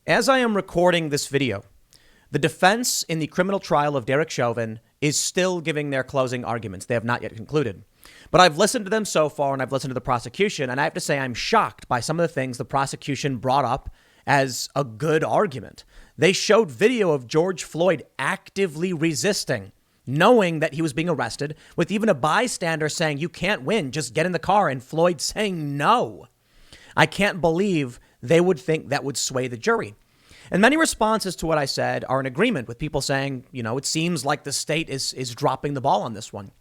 As I am recording this video, the defense in the criminal trial of Derek Chauvin is still giving their closing arguments. They have not yet concluded. But I've listened to them so far, and I've listened to the prosecution, and I have to say I'm shocked by some of the things the prosecution brought up as a good argument. They showed video of George Floyd actively resisting, knowing that he was being arrested, with even a bystander saying, "You can't win, just get in the car," and Floyd saying no. I can't believe they would think that would sway the jury. And many responses to what I said are in agreement with people saying, it seems like the state is dropping the ball on this one.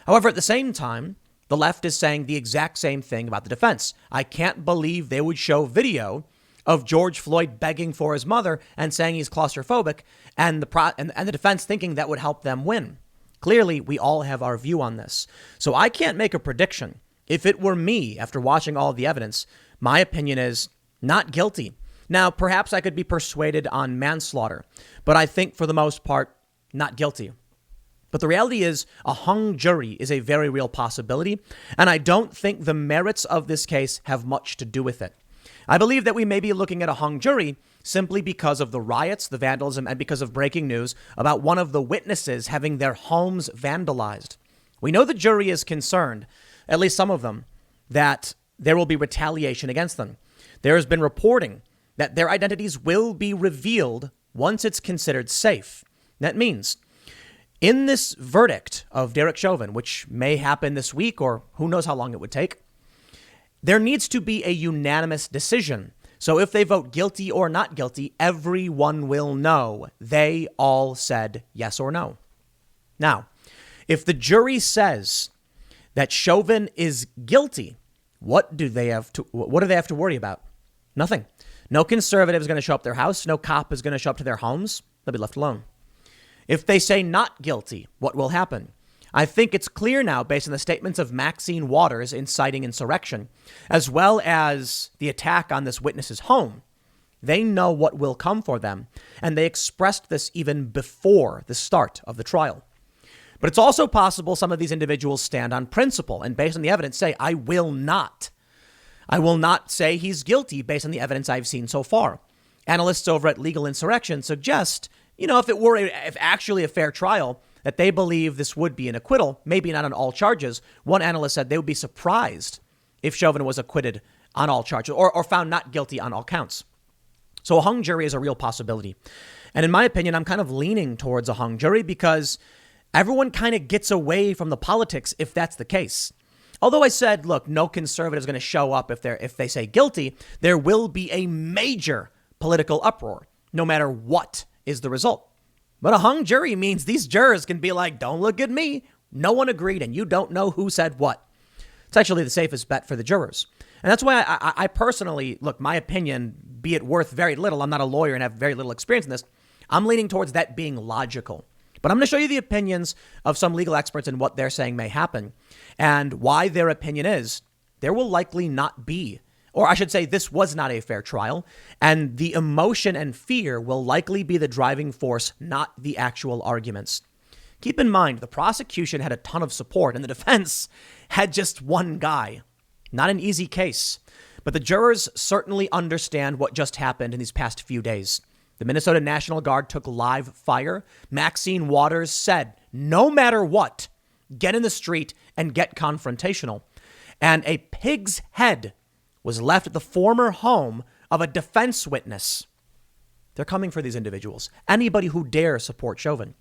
However, at the same time, the left is saying the exact same thing about the defense. I can't believe they would show video of George Floyd begging for his mother and saying he's claustrophobic, and the defense thinking that would help them win. Clearly, we all have our view on this. So I can't make a prediction. If it were me, after watching all of the evidence, my opinion is not guilty. Now, perhaps I could be persuaded on manslaughter, but I think for the most part, not guilty. But the reality is a hung jury is a very real possibility, and I don't think the merits of this case have much to do with it. I believe that we may be looking at a hung jury simply because of the riots, the vandalism, and because of breaking news about one of the witnesses having their homes vandalized. We know the jury is concerned, at least some of them, that there will be retaliation against them. There has been reporting that their identities will be revealed once it's considered safe. That means in this verdict of Derek Chauvin, which may happen this week or who knows how long it would take, there needs to be a unanimous decision. So if they vote guilty or not guilty, everyone will know they all said yes or no. Now, if the jury says that Chauvin is guilty, what do they have to worry about? Nothing. No conservative is going to show up their house. No cop is going to show up to their homes. They'll be left alone. If they say not guilty, what will happen? I think it's clear now, based on the statements of Maxine Waters inciting insurrection, as well as the attack on this witness's home. They know what will come for them, and they expressed this even before the start of the trial. But it's also possible some of these individuals stand on principle and, based on the evidence, say, I will not say he's guilty based on the evidence I've seen so far. Analysts over at Legal Insurrection suggest, if actually a fair trial, that they believe this would be an acquittal, maybe not on all charges. One analyst said they would be surprised if Chauvin was acquitted on all charges or found not guilty on all counts. So a hung jury is a real possibility. And in my opinion, I'm kind of leaning towards a hung jury because everyone kind of gets away from the politics if that's the case. Although I said, look, no conservative is going to show up if they say guilty, there will be a major political uproar, no matter what is the result. But a hung jury means these jurors can be like, don't look at me. No one agreed, and you don't know who said what. It's actually the safest bet for the jurors. And that's why I personally, look, my opinion, be it worth very little, I'm not a lawyer and have very little experience in this, I'm leaning towards that being logical. But I'm going to show you the opinions of some legal experts and what they're saying may happen. And why their opinion is there will likely not be, or I should say this was not a fair trial. And the emotion and fear will likely be the driving force, not the actual arguments. Keep in mind, the prosecution had a ton of support and the defense had just one guy. Not an easy case. But the jurors certainly understand what just happened in these past few days. The Minnesota National Guard took live fire. Maxine Waters said, no matter what, get in the street and get confrontational. And a pig's head was left at the former home of a defense witness. They're coming for these individuals. Anybody who dare support Chauvin.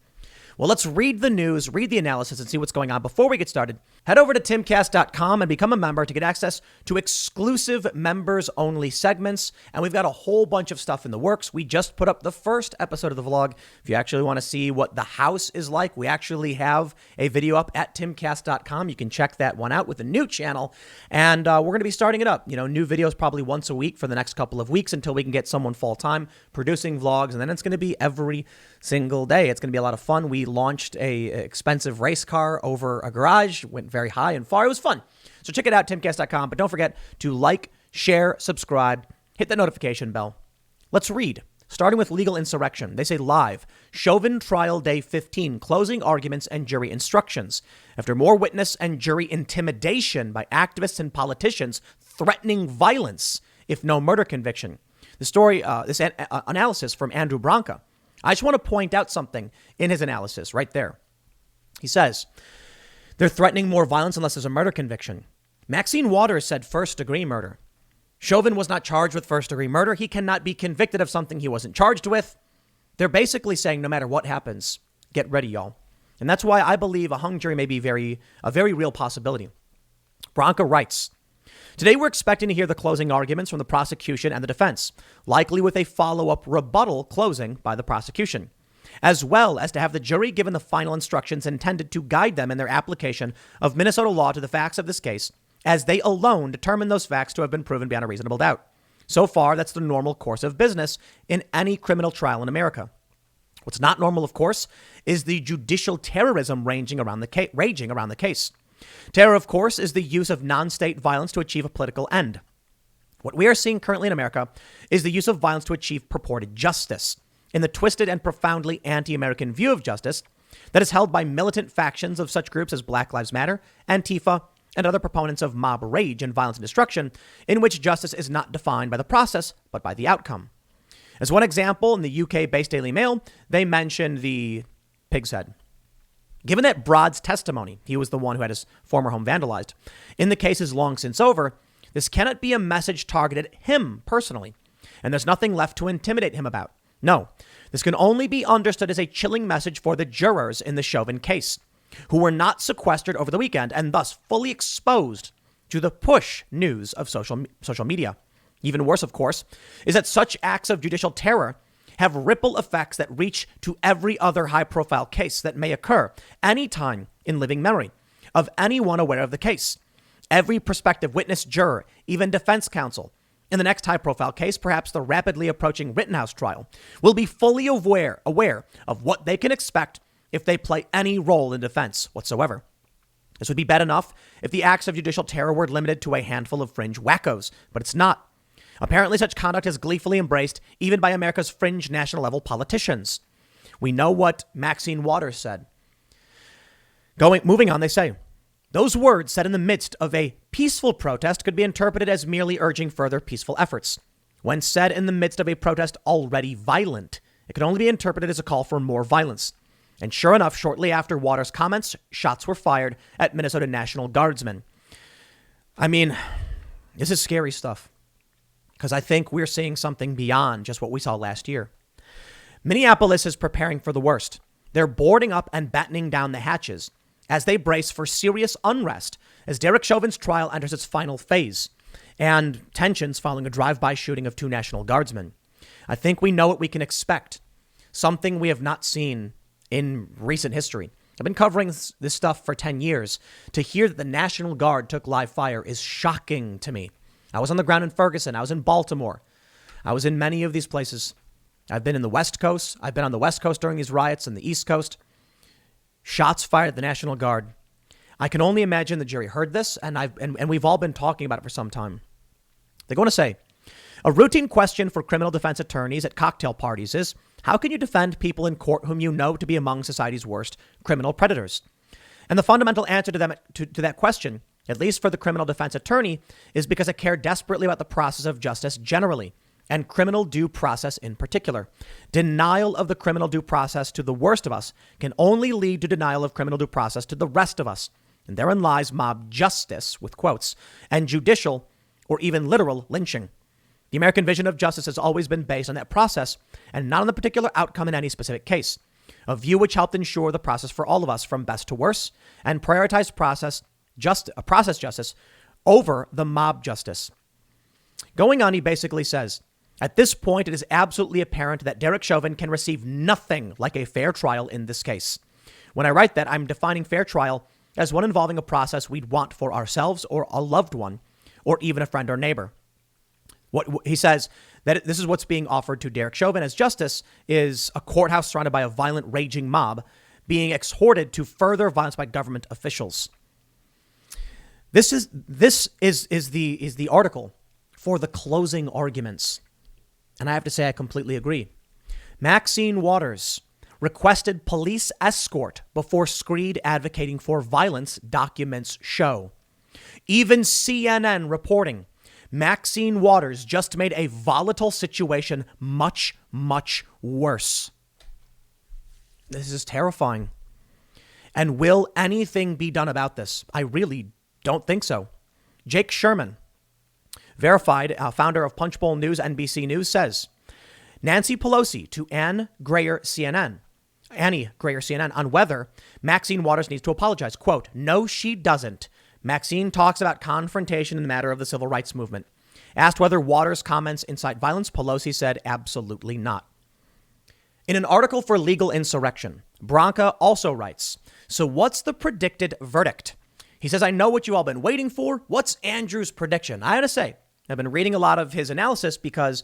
Well, let's read the news, read the analysis, and see what's going on. Before we get started, head over to timcast.com and become a member to get access to exclusive members-only segments. And we've got a whole bunch of stuff in the works. We just put up the first episode of the vlog. If you actually want to see what the house is like, we actually have a video up at timcast.com. You can check that one out with the new channel. And we're going to be starting it up. New videos probably once a week for the next couple of weeks until we can get someone full-time producing vlogs. And then it's going to be every single day. It's going to be a lot of fun. We launched a expensive race car over a garage, went very high and far. It was fun. So check it out, timcast.com. But don't forget to like, share, subscribe, hit the notification bell. Let's read. Starting with Legal Insurrection. They say live. Chauvin trial day 15. Closing arguments and jury instructions. After more witness and jury intimidation by activists and politicians threatening violence if no murder conviction. this analysis from Andrew Branca. I just want to point out something in his analysis right there. He says, they're threatening more violence unless there's a murder conviction. Maxine Waters said first-degree murder. Chauvin was not charged with first-degree murder. He cannot be convicted of something he wasn't charged with. They're basically saying no matter what happens, get ready, y'all. And that's why I believe a hung jury may be a very real possibility. Branca writes, today we're expecting to hear the closing arguments from the prosecution and the defense, likely with a follow-up rebuttal closing by the prosecution, as well as to have the jury given the final instructions intended to guide them in their application of Minnesota law to the facts of this case, as they alone determine those facts to have been proven beyond a reasonable doubt. So far, that's the normal course of business in any criminal trial in America. What's not normal, of course, is the judicial terrorism raging around the case. Terror, of course, is the use of non-state violence to achieve a political end. What we are seeing currently in America is the use of violence to achieve purported justice, in the twisted and profoundly anti-American view of justice that is held by militant factions of such groups as Black Lives Matter, Antifa, and other proponents of mob rage and violence and destruction, in which justice is not defined by the process, but by the outcome. As one example, in the UK-based Daily Mail, they mentioned the pig's head. Given that Broad's testimony, he was the one who had his former home vandalized, in the case is long since over, this cannot be a message targeted at him personally, and there's nothing left to intimidate him about. No, this can only be understood as a chilling message for the jurors in the Chauvin case, who were not sequestered over the weekend and thus fully exposed to the push news of social media. Even worse, of course, is that such acts of judicial terror have ripple effects that reach to every other high-profile case that may occur anytime in living memory of anyone aware of the case. Every prospective witness, juror, even defense counsel, in the next high-profile case, perhaps the rapidly approaching Rittenhouse trial, will be fully aware of what they can expect if they play any role in defense whatsoever. This would be bad enough if the acts of judicial terror were limited to a handful of fringe wackos, but it's not. Apparently, such conduct is gleefully embraced even by America's fringe national-level politicians. We know what Maxine Waters said. Moving on, they say, those words said in the midst of a peaceful protest could be interpreted as merely urging further peaceful efforts. When said in the midst of a protest already violent, it could only be interpreted as a call for more violence. And sure enough, shortly after Waters' comments, shots were fired at Minnesota National Guardsmen. I mean, this is scary stuff, because I think we're seeing something beyond just what we saw last year. Minneapolis is preparing for the worst. They're boarding up and battening down the hatches as they brace for serious unrest as Derek Chauvin's trial enters its final phase and tensions following a drive-by shooting of 2 National Guardsmen. I think we know what we can expect, something we have not seen in recent history. I've been covering this stuff for 10 years. To hear that the National Guard took live fire is shocking to me. I was on the ground in Ferguson. I was in Baltimore. I was in many of these places. I've been in the West Coast. I've been on the West Coast during these riots and the East Coast. Shots fired at the National Guard. I can only imagine the jury heard this, and we've all been talking about it for some time. They're going to say, a routine question for criminal defense attorneys at cocktail parties is, how can you defend people in court whom you know to be among society's worst criminal predators? And the fundamental answer to that question, at least for the criminal defense attorney, is because I care desperately about the process of justice generally, and criminal due process in particular. Denial of the criminal due process to the worst of us can only lead to denial of criminal due process to the rest of us. And therein lies mob justice, with quotes, and judicial or even literal lynching. The American vision of justice has always been based on that process and not on the particular outcome in any specific case. A view which helped ensure the process for all of us from best to worst and prioritized process justice over the mob justice. Going on, he basically says, at this point, it is absolutely apparent that Derek Chauvin can receive nothing like a fair trial in this case. When I write that, I'm defining fair trial as one involving a process we'd want for ourselves or a loved one, or even a friend or neighbor. What he says that this is what's being offered to Derek Chauvin as justice is a courthouse surrounded by a violent, raging mob being exhorted to further violence by government officials. This is the article for the closing arguments. And I have to say, I completely agree. Maxine Waters requested police escort before screed advocating for violence, documents show. Even CNN reporting Maxine Waters just made a volatile situation much, much worse. This is terrifying. And will anything be done about this? I really don't think so. Jake Sherman, verified founder of Punchbowl News, NBC News, says, Nancy Pelosi to Annie Grayer, CNN, on whether Maxine Waters needs to apologize. Quote, no, she doesn't. Maxine talks about confrontation in the matter of the civil rights movement. Asked whether Waters' comments incite violence, Pelosi said absolutely not. In an article for Legal Insurrection, Branca also writes, so what's the predicted verdict? He says, I know what you all been waiting for. What's Andrew's prediction? I gotta say, I've been reading a lot of his analysis because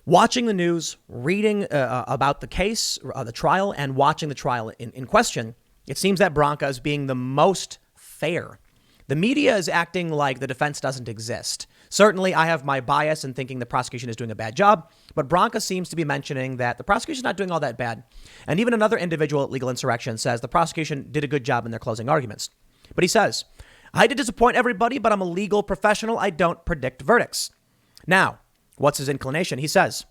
watching the news, reading about the case, the trial, and watching the trial in question, it seems that Branca is being the most fair. The media is acting like the defense doesn't exist. Certainly, I have my bias in thinking the prosecution is doing a bad job, but Branca seems to be mentioning that the prosecution is not doing all that bad. And even another individual at Legal Insurrection says the prosecution did a good job in their closing arguments. But he says, I hate to disappoint everybody, but I'm a legal professional. I don't predict verdicts. Now, what's his inclination? He says,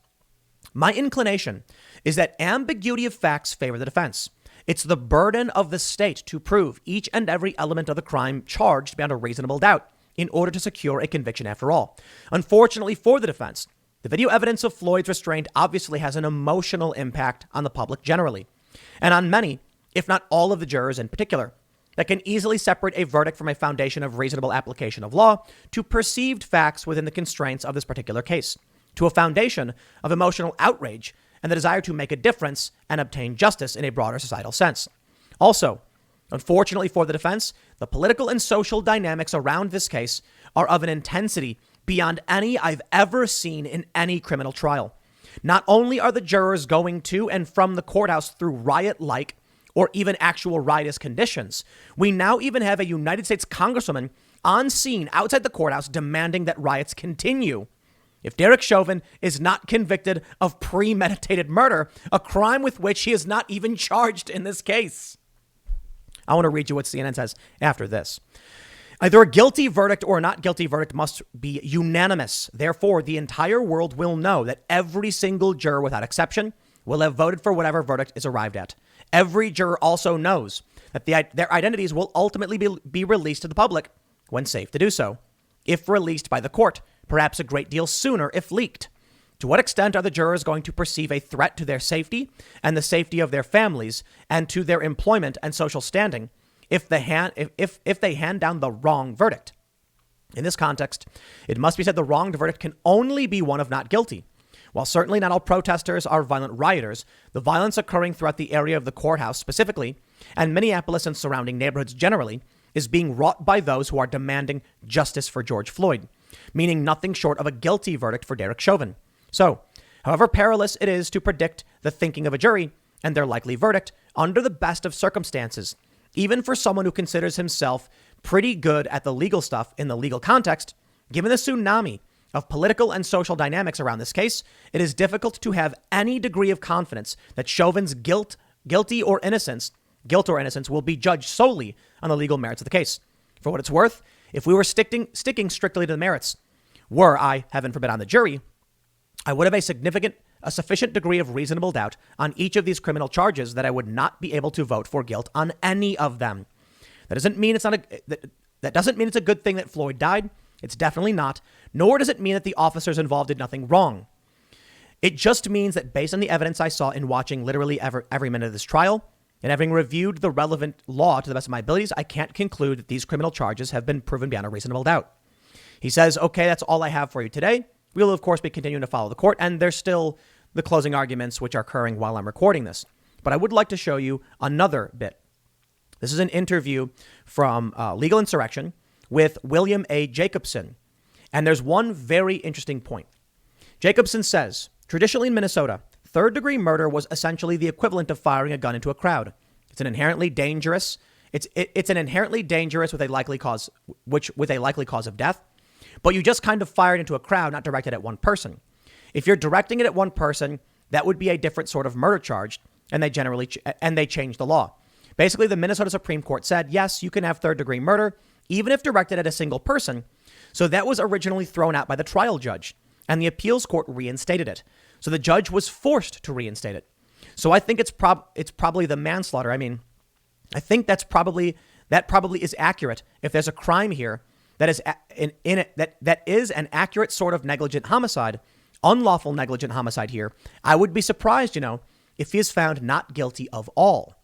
my inclination is that ambiguity of facts favor the defense. It's the burden of the state to prove each and every element of the crime charged beyond a reasonable doubt in order to secure a conviction after all. Unfortunately for the defense, the video evidence of Floyd's restraint obviously has an emotional impact on the public generally, and on many, if not all of the jurors in particular, that can easily separate a verdict from a foundation of reasonable application of law to perceived facts within the constraints of this particular case, to a foundation of emotional outrage and the desire to make a difference and obtain justice in a broader societal sense. Also, unfortunately for the defense, the political and social dynamics around this case are of an intensity beyond any I've ever seen in any criminal trial. Not only are the jurors going to and from the courthouse through riot-like or even actual riotous conditions, we now even have a United States congresswoman on scene outside the courthouse demanding that riots continue. If Derek Chauvin is not convicted of premeditated murder, a crime with which he is not even charged in this case. I want to read you what CNN says after this. Either a guilty verdict or a not guilty verdict must be unanimous. Therefore, the entire world will know that every single juror, without exception, will have voted for whatever verdict is arrived at. Every juror also knows that their identities will ultimately be released to the public when safe to do so, if released by the court, perhaps a great deal sooner if leaked. To what extent are the jurors going to perceive a threat to their safety and the safety of their families and to their employment and social standing if they hand down the wrong verdict? In this context, it must be said the wronged verdict can only be one of not guilty. While certainly not all protesters are violent rioters, the violence occurring throughout the area of the courthouse specifically, and Minneapolis and surrounding neighborhoods generally, is being wrought by those who are demanding justice for George Floyd, meaning nothing short of a guilty verdict for Derek Chauvin. So, however perilous it is to predict the thinking of a jury and their likely verdict under the best of circumstances, even for someone who considers himself pretty good at the legal stuff in the legal context, given the tsunami of political and social dynamics around this case, it is difficult to have any degree of confidence that Chauvin's guilt or innocence will be judged solely on the legal merits of the case. For what it's worth, if we were sticking strictly to the merits, were I, heaven forbid, on the jury, I would have a sufficient degree of reasonable doubt on each of these criminal charges that I would not be able to vote for guilt on any of them. That doesn't mean it's a good thing that Floyd died. It's definitely not. Nor does it mean that the officers involved did nothing wrong. It just means that based on the evidence I saw in watching literally every minute of this trial and having reviewed the relevant law to the best of my abilities, I can't conclude that these criminal charges have been proven beyond a reasonable doubt. He says, okay, that's all I have for you today. We will, of course, be continuing to follow the court, and there's still the closing arguments which are occurring while I'm recording this. But I would like to show you another bit. This is an interview from Legal Insurrection with William A. Jacobson. And there's one very interesting point. Jacobson says, traditionally in Minnesota, third-degree murder was essentially the equivalent of firing a gun into a crowd. It's an inherently dangerous. It's an inherently dangerous with a likely cause of death. But you just kind of fired into a crowd, not directed at one person. If you're directing it at one person, that would be a different sort of murder charge, and they changed the law. Basically, the Minnesota Supreme Court said, yes, you can have third-degree murder, even if directed at a single person, So that was originally thrown out by the trial judge, and the appeals court reinstated it. So the judge was forced to reinstate it. So I think it's probably the manslaughter. I mean, I think that probably is accurate. If there's a crime here that is that is an accurate sort of negligent homicide, unlawful negligent homicide here, I would be surprised, if he is found not guilty of all.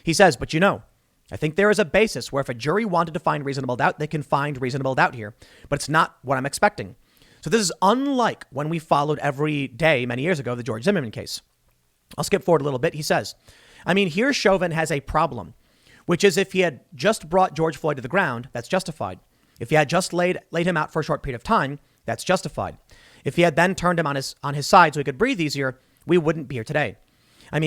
He says, but I think there is a basis where if a jury wanted to find reasonable doubt, they can find reasonable doubt here. But it's not what I'm expecting. So this is unlike when we followed every day many years ago, the George Zimmerman case. I'll skip forward a little bit. He says, here Chauvin has a problem, which is if he had just brought George Floyd to the ground, that's justified. If he had just laid him out for a short period of time, that's justified. If he had then turned him on his side so he could breathe easier, we wouldn't be here today.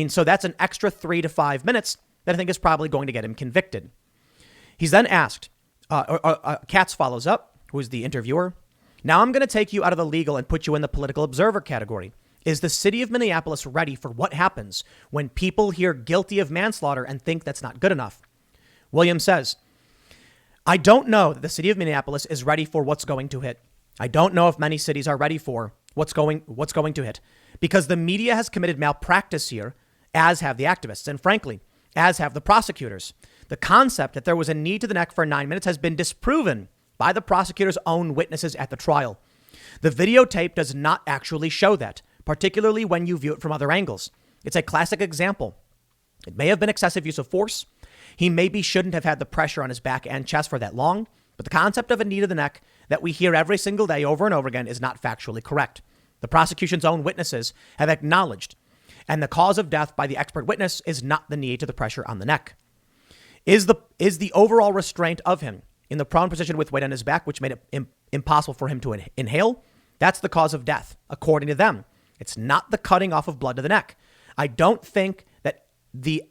So that's an extra 3 to 5 minutes that I think is probably going to get him convicted. He's then asked, Katz follows up, who is the interviewer. Now I'm going to take you out of the legal and put you in the political observer category. Is the city of Minneapolis ready for what happens when people hear guilty of manslaughter and think that's not good enough? Williams says, I don't know that the city of Minneapolis is ready for what's going to hit. I don't know if many cities are ready for what's going to hit, because the media has committed malpractice here, as have the activists, and frankly, as have the prosecutors. The concept that there was a knee to the neck for 9 minutes has been disproven by the prosecutor's own witnesses at the trial. The videotape does not actually show that, particularly when you view it from other angles. It's a classic example. It may have been excessive use of force. He maybe shouldn't have had the pressure on his back and chest for that long, but the concept of a knee to the neck that we hear every single day over and over again is not factually correct. The prosecution's own witnesses have acknowledged, and the cause of death by the expert witness is not the knee to the pressure on the neck. Is the overall restraint of him in the prone position with weight on his back, which made it impossible for him to inhale? That's the cause of death, according to them. It's not the cutting off of blood to the neck. I don't think that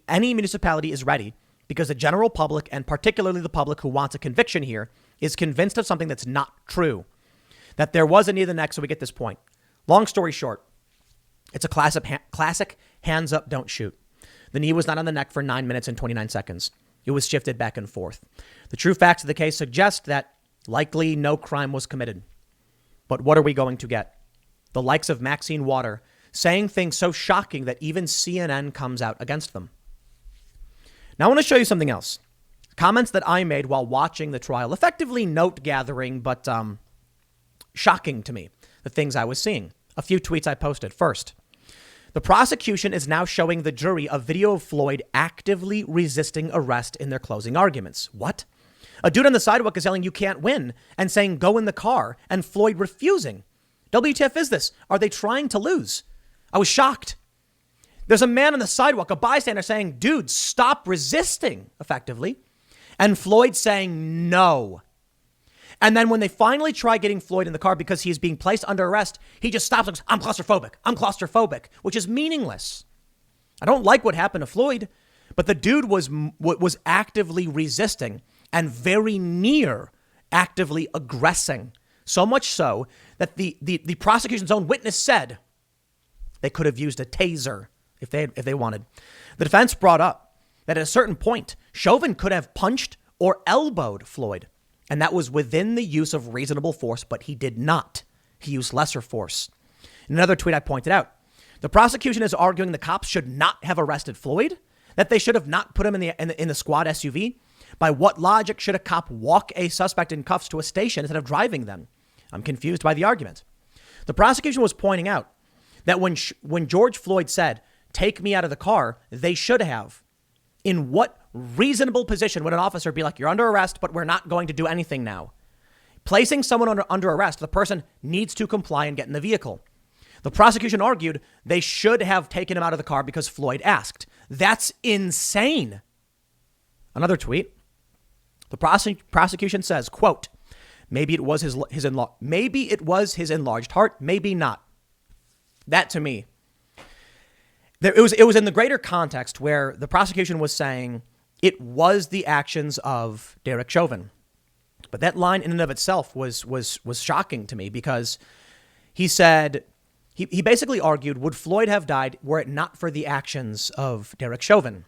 any municipality is ready because the general public, and particularly the public who wants a conviction here, is convinced of something that's not true, that there was a knee to the neck. So we get this point. Long story short, it's a classic hands up, don't shoot. The knee was not on the neck for 9 minutes and 29 seconds. It was shifted back and forth. The true facts of the case suggest that likely no crime was committed. But what are we going to get? The likes of Maxine Waters saying things so shocking that even CNN comes out against them. Now I want to show you something else. Comments that I made while watching the trial, effectively note gathering, but shocking to me, the things I was seeing. A few tweets I posted. First, the prosecution is now showing the jury a video of Floyd actively resisting arrest in their closing arguments. What? A dude on the sidewalk is yelling, "You can't win," and saying, "Go in the car," and Floyd refusing. WTF is this? Are they trying to lose? I was shocked. There's a man on the sidewalk, a bystander, saying, "Dude, stop resisting," effectively. And Floyd saying no. And then when they finally try getting Floyd in the car because he's being placed under arrest, he just stops and goes, I'm claustrophobic, which is meaningless. I don't like what happened to Floyd, but the dude was actively resisting and very near actively aggressing. So much so that the prosecution's own witness said they could have used a taser if they wanted. The defense brought up that at a certain point, Chauvin could have punched or elbowed Floyd. And that was within the use of reasonable force, but he did not. He used lesser force. In another tweet, I pointed out, the prosecution is arguing the cops should not have arrested Floyd, that they should have not put him in the squad SUV. By what logic should a cop walk a suspect in cuffs to a station instead of driving them? I'm confused by the argument. The prosecution was pointing out that when George Floyd said, "Take me out of the car," they should have. In what reasonable position would an officer be like, "You're under arrest, but we're not going to do anything now"? Placing someone under arrest, the person needs to comply and get in the vehicle. The prosecution argued they should have taken him out of the car because Floyd asked. That's insane. Another tweet. The prosecution says, quote, maybe it was his enlarged heart, maybe not. That to me, it was in the greater context where the prosecution was saying it was the actions of Derek Chauvin. But that line in and of itself was shocking to me because he said, he basically argued, would Floyd have died were it not for the actions of Derek Chauvin?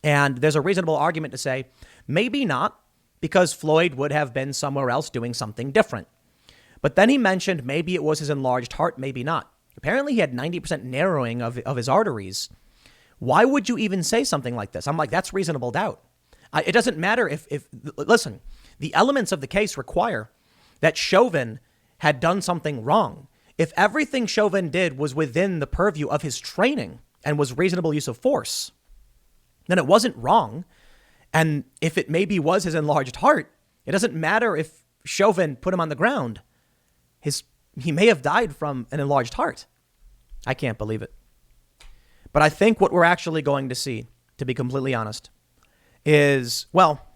And there's a reasonable argument to say, maybe not, because Floyd would have been somewhere else doing something different. But then he mentioned maybe it was his enlarged heart, maybe not. Apparently he had 90% narrowing of his arteries. Why would you even say something like this? I'm like, that's reasonable doubt. It doesn't matter if listen, the elements of the case require that Chauvin had done something wrong. If everything Chauvin did was within the purview of his training and was reasonable use of force, then it wasn't wrong. And if it maybe was his enlarged heart, it doesn't matter if Chauvin put him on the ground. He may have died from an enlarged heart. I can't believe it. But I think what we're actually going to see, to be completely honest, is, well,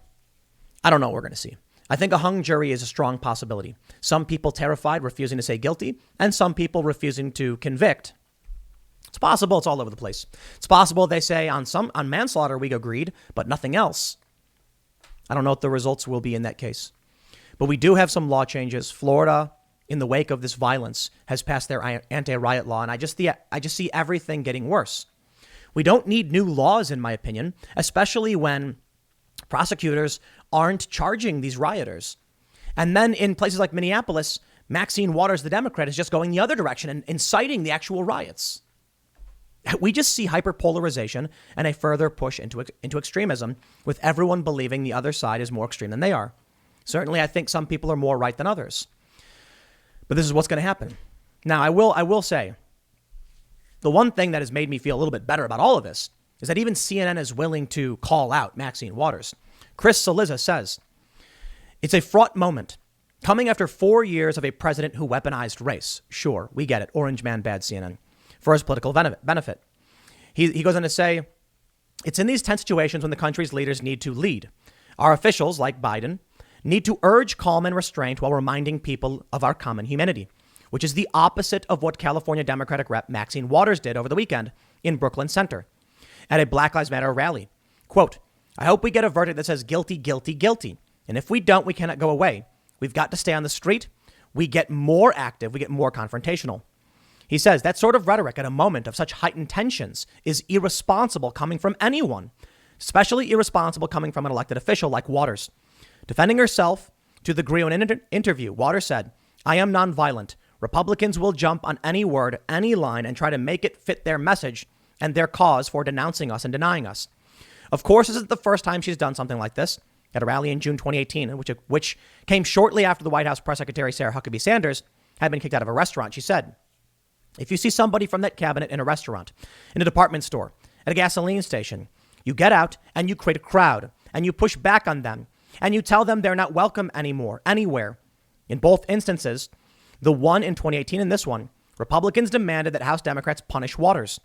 I don't know what we're going to see. I think a hung jury is a strong possibility. Some people terrified, refusing to say guilty, and some people refusing to convict. It's possible. It's all over the place. It's possible they say on manslaughter we agreed, but nothing else. I don't know what the results will be in that case. But we do have some law changes. Florida, in the wake of this violence, has passed their anti-riot law, and I just see everything getting worse. We don't need new laws, in my opinion, especially when prosecutors aren't charging these rioters. And then in places like Minneapolis, Maxine Waters, the Democrat, is just going the other direction and inciting the actual riots. We just see hyperpolarization and a further push into extremism, with everyone believing the other side is more extreme than they are. Certainly, I think some people are more right than others. But this is what's going to happen. Now, I will say, the one thing that has made me feel a little bit better about all of this is that even CNN is willing to call out Maxine Waters. Chris Cillizza says, it's a fraught moment coming after 4 years of a president who weaponized race. Sure, we get it. Orange man bad, CNN. For his political benefit. He goes on to say, it's in these tense situations when the country's leaders need to lead. Our officials, like Biden, need to urge calm and restraint while reminding people of our common humanity, which is the opposite of what California Democratic Rep Maxine Waters did over the weekend in Brooklyn Center at a Black Lives Matter rally. Quote, I hope we get a verdict that says guilty, guilty, guilty. And if we don't, we cannot go away. We've got to stay on the street. We get more active. We get more confrontational. He says that sort of rhetoric at a moment of such heightened tensions is irresponsible coming from anyone, especially irresponsible coming from an elected official like Waters. Defending herself to the degree in an interview, Waters said, I am nonviolent. Republicans will jump on any word, any line, and try to make it fit their message and their cause for denouncing us and denying us. Of course, this isn't the first time she's done something like this. At a rally in June 2018, which came shortly after the White House press secretary Sarah Huckabee Sanders had been kicked out of a restaurant, she said, if you see somebody from that cabinet in a restaurant, in a department store, at a gasoline station, you get out and you create a crowd and you push back on them and you tell them they're not welcome anymore, anywhere. In both instances, the one in 2018 and this one, Republicans demanded that House Democrats punish Waters.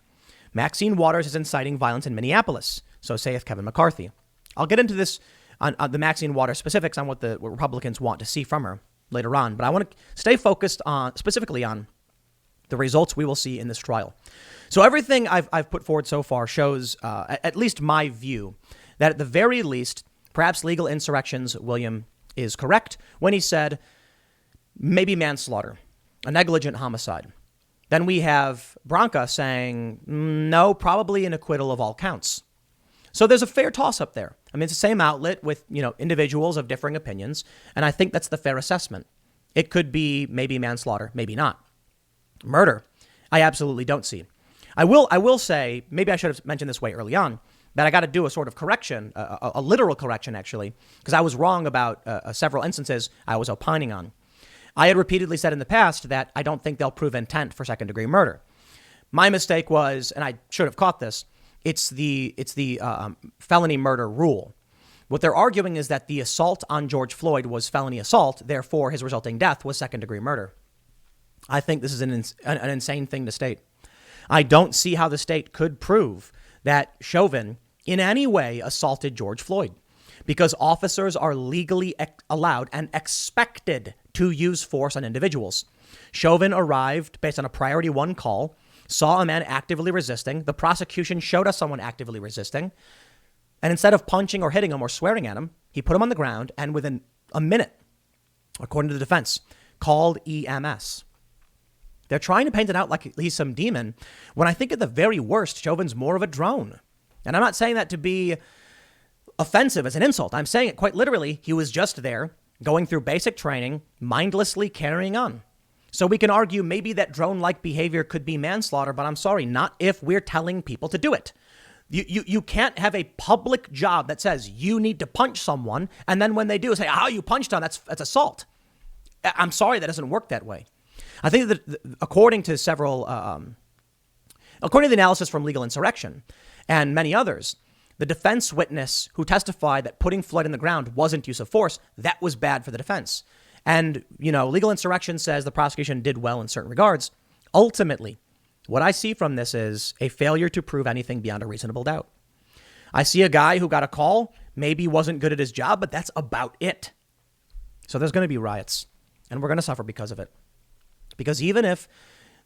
Maxine Waters is inciting violence in Minneapolis, so saith Kevin McCarthy. I'll get into this on the Maxine Waters specifics on what Republicans want to see from her later on, but I want to stay focused on specifically on the results we will see in this trial. So everything I've put forward so far shows, at least my view, that at the very least, perhaps legal insurrections, William is correct when he said maybe manslaughter, a negligent homicide. Then we have Branca saying, no, probably an acquittal of all counts. So there's a fair toss up there. I mean, it's the same outlet with, individuals of differing opinions. And I think that's the fair assessment. It could be maybe manslaughter, maybe not. Murder, I absolutely don't see. I will say, maybe I should have mentioned this way early on, that I got to do a sort of correction, a literal correction, actually, because I was wrong about several instances I was opining on. I had repeatedly said in the past that I don't think they'll prove intent for second degree murder. My mistake was, and I should have caught this, it's the felony murder rule. What they're arguing is that the assault on George Floyd was felony assault, therefore his resulting death was second degree murder. I think this is an insane thing to state. I don't see how the state could prove that Chauvin in any way assaulted George Floyd, because officers are legally allowed and expected to use force on individuals. Chauvin arrived based on a priority one call, saw a man actively resisting. The prosecution showed us someone actively resisting. And instead of punching or hitting him or swearing at him, he put him on the ground and within a minute, according to the defense, called EMS. They're trying to paint it out like he's some demon, when I think at the very worst, Chauvin's more of a drone. And I'm not saying that to be offensive as an insult. I'm saying it quite literally. He was just there going through basic training, mindlessly carrying on. So we can argue maybe that drone-like behavior could be manslaughter, but I'm sorry, not if we're telling people to do it. You can't have a public job that says you need to punch someone, and then when they do, say, you punched on, that's assault. I'm sorry, that doesn't work that way. I think that according to the analysis from Legal Insurrection and many others, the defense witness who testified that putting Floyd on the ground wasn't use of force, that was bad for the defense. And, Legal Insurrection says the prosecution did well in certain regards. Ultimately, what I see from this is a failure to prove anything beyond a reasonable doubt. I see a guy who got a call, maybe wasn't good at his job, but that's about it. So there's going to be riots, and we're going to suffer because of it. Because even if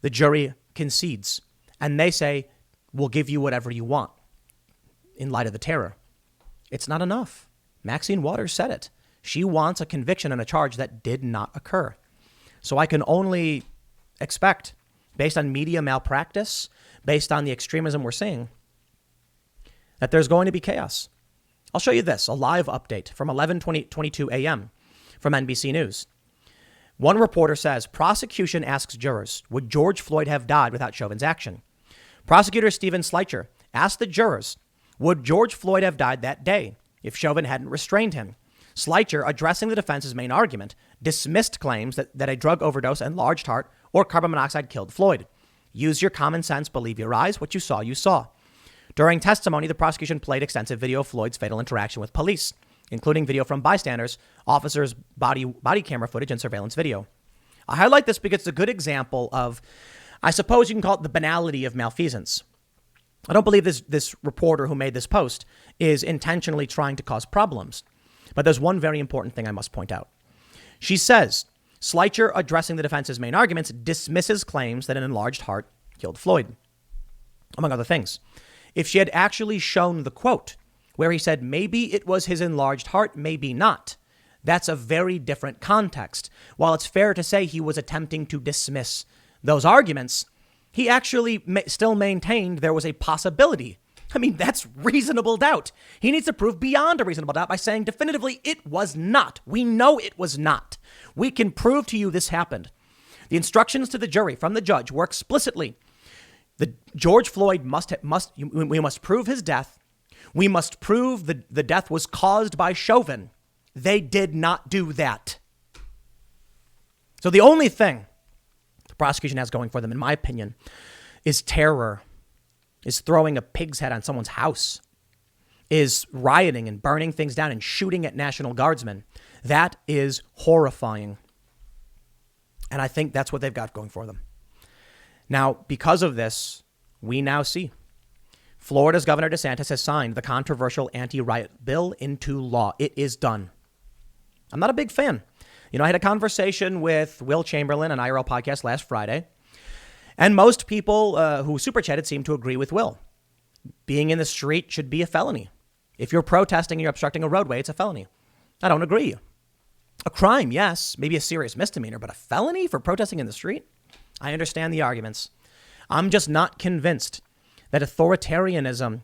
the jury concedes and they say, we'll give you whatever you want in light of the terror, it's not enough. Maxine Waters said it. She wants a conviction on a charge that did not occur. So I can only expect, based on media malpractice, based on the extremism we're seeing, that there's going to be chaos. I'll show you this, a live update from 11:22 a.m. from NBC News. One reporter says, prosecution asks jurors, would George Floyd have died without Chauvin's action? Prosecutor Stephen Schleicher asked the jurors, would George Floyd have died that day if Chauvin hadn't restrained him? Schleicher, addressing the defense's main argument, dismissed claims that a drug overdose, enlarged heart, or carbon monoxide killed Floyd. Use your common sense, believe your eyes. What you saw, you saw. During testimony, the prosecution played extensive video of Floyd's fatal interaction with police, including video from bystanders, officers' body camera footage, and surveillance video. I highlight this because it's a good example of, I suppose you can call it the banality of malfeasance. I don't believe this reporter who made this post is intentionally trying to cause problems. But there's one very important thing I must point out. She says, Schleicher, addressing the defense's main arguments, dismisses claims that an enlarged heart killed Floyd, among other things. If she had actually shown the quote where he said maybe it was his enlarged heart, maybe not, that's a very different context. While it's fair to say he was attempting to dismiss those arguments, he actually still maintained there was a possibility. I mean, that's reasonable doubt. He needs to prove beyond a reasonable doubt by saying definitively it was not. We know it was not. We can prove to you this happened. The instructions to the jury from the judge were explicitly, George Floyd we must prove his death. We must prove the death was caused by Chauvin. They did not do that. So the only thing the prosecution has going for them, in my opinion, is terror, is throwing a pig's head on someone's house, is rioting and burning things down and shooting at National Guardsmen. That is horrifying. And I think that's what they've got going for them. Now, because of this, we now see Florida's Governor DeSantis has signed the controversial anti-riot bill into law. It is done. I'm not a big fan. I had a conversation with Will Chamberlain on IRL podcast last Friday. And most people who super chatted seem to agree with Will. Being in the street should be a felony. If you're protesting and you're obstructing a roadway, it's a felony. I don't agree. A crime, yes, maybe a serious misdemeanor, but a felony for protesting in the street? I understand the arguments. I'm just not convinced that authoritarianism,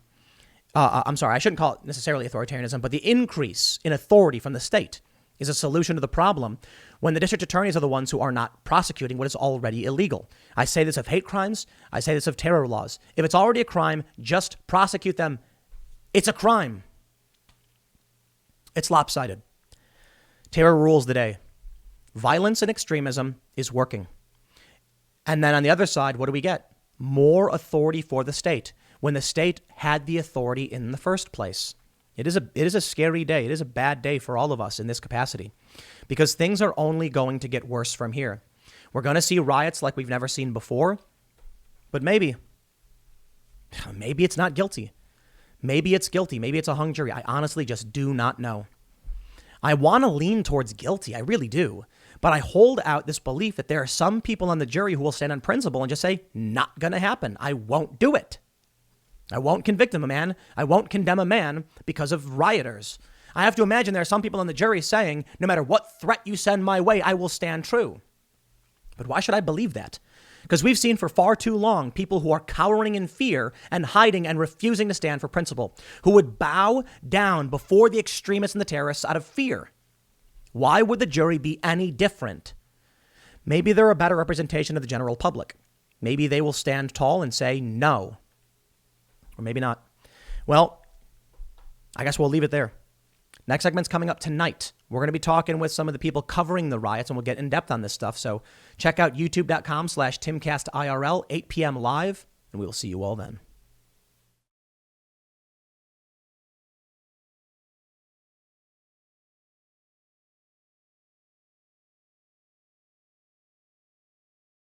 I shouldn't call it necessarily authoritarianism, but the increase in authority from the state is a solution to the problem when the district attorneys are the ones who are not prosecuting what is already illegal. I say this of hate crimes. I say this of terror laws. If it's already a crime, just prosecute them. It's a crime. It's lopsided. Terror rules the day. Violence and extremism is working. And then on the other side, what do we get? More authority for the state when the state had the authority in the first place. It is a scary day. It is a bad day for all of us in this capacity because things are only going to get worse from here. We're going to see riots like we've never seen before, but maybe it's not guilty. Maybe it's guilty. Maybe it's a hung jury. I honestly just do not know. I want to lean towards guilty. I really do. But I hold out this belief that there are some people on the jury who will stand on principle and just say, not going to happen. I won't do it. I won't convict a man. I won't condemn a man because of rioters. I have to imagine there are some people on the jury saying, no matter what threat you send my way, I will stand true. But why should I believe that? Because we've seen for far too long people who are cowering in fear and hiding and refusing to stand for principle, who would bow down before the extremists and the terrorists out of fear. Why would the jury be any different? Maybe they're a better representation of the general public. Maybe they will stand tall and say no. Or maybe not. Well, I guess we'll leave it there. Next segment's coming up tonight. We're going to be talking with some of the people covering the riots, and we'll get in depth on this stuff. So check out youtube.com/TimCastIRL, 8 p.m. live, and we will see you all then.